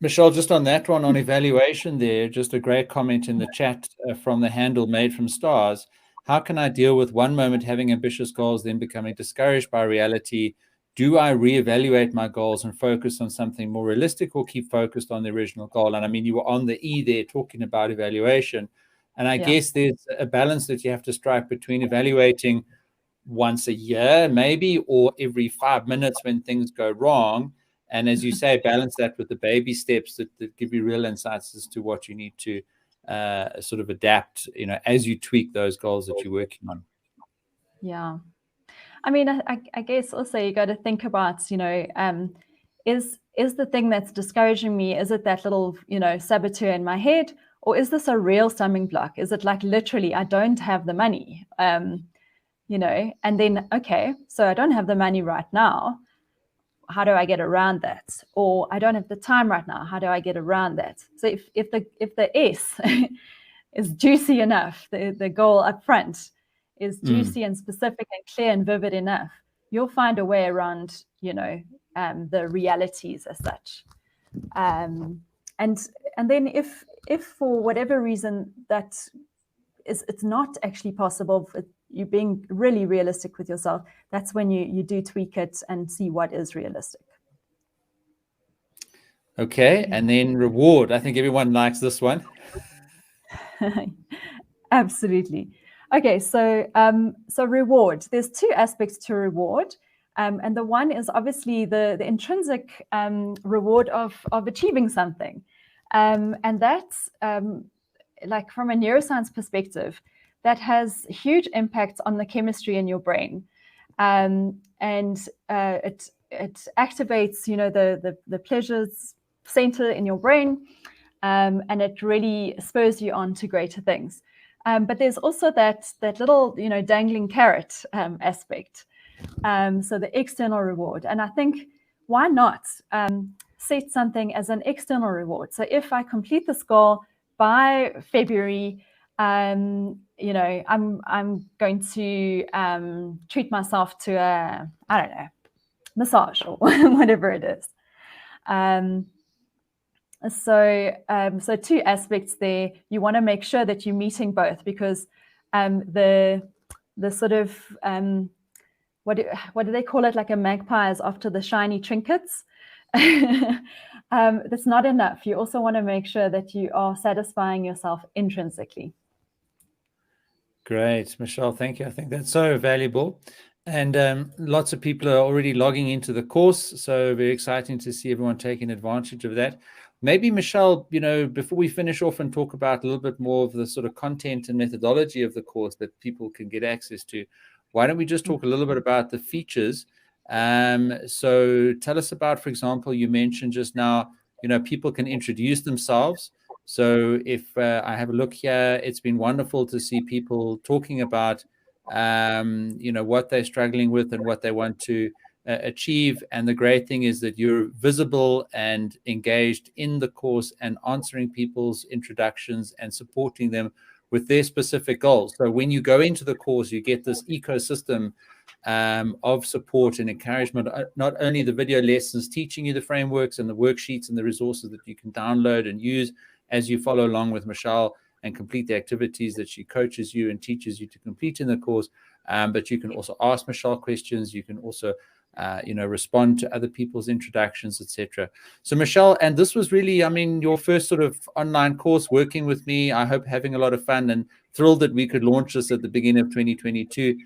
Michelle, just on that one, on evaluation there, just a great comment in the chat from the handle Made from Stars. How can I deal with one moment having ambitious goals, then becoming discouraged by reality? Do I reevaluate my goals and focus on something more realistic, or keep focused on the original goal? And I mean, you were on the E there talking about evaluation. And I Yeah. guess there's a balance that you have to strike between evaluating once a year, maybe, or every 5 minutes when things go wrong. And as you say, balance that with the baby steps that give you real insights as to what you need to sort of adapt, as you tweak those goals that you're working on. Yeah. I mean, I guess also you got to think about, is the thing that's discouraging me, is it that little, saboteur in my head, or is this a real stumbling block? Is it like literally, I don't have the money, and then, okay, so I don't have the money right now. How do I get around that? Or I don't have the time right now. How do I get around that? So if the S is juicy enough, the goal up front is juicy and specific and clear and vivid enough, you'll find a way around, the realities as such. And then if for whatever reason that it's not actually possible, you being really realistic with yourself, that's when you do tweak it and see what is realistic. Okay, and then reward. I think everyone likes this one. Absolutely. Okay, so reward. There's two aspects to reward. And the one is obviously the intrinsic reward of achieving something. And that's like from a neuroscience perspective, that has huge impacts on the chemistry in your brain. And it activates, the pleasures center in your brain, and it really spurs you on to greater things. But there's also that little, dangling carrot aspect. So the external reward. And I think, why not set something as an external reward? So if I complete this goal by February, I'm going to treat myself to a, I don't know, massage or whatever it is. So two aspects there. You want to make sure that you're meeting both, because the sort of what do they call it? Like a magpie is after the shiny trinkets. That's not enough. You also want to make sure that you are satisfying yourself intrinsically. Great, Michelle. Thank you. I think that's so valuable. And lots of people are already logging into the course. So very exciting to see everyone taking advantage of that. Maybe, Michelle, before we finish off and talk about a little bit more of the sort of content and methodology of the course that people can get access to, why don't we just talk a little bit about the features? So tell us about, for example, you mentioned just now, people can introduce themselves. So if I have a look here, it's been wonderful to see people talking about, what they're struggling with and what they want to achieve. And the great thing is that you're visible and engaged in the course and answering people's introductions and supporting them with their specific goals. So when you go into the course, you get this ecosystem of support and encouragement, not only the video lessons teaching you the frameworks and the worksheets and the resources that you can download and use as you follow along with Michelle and complete the activities that she coaches you and teaches you to complete in the course. But you can also ask Michelle questions. You can also, respond to other people's introductions, etc. So Michelle, and this was really, your first sort of online course working with me. I hope having a lot of fun and thrilled that we could launch this at the beginning of 2022.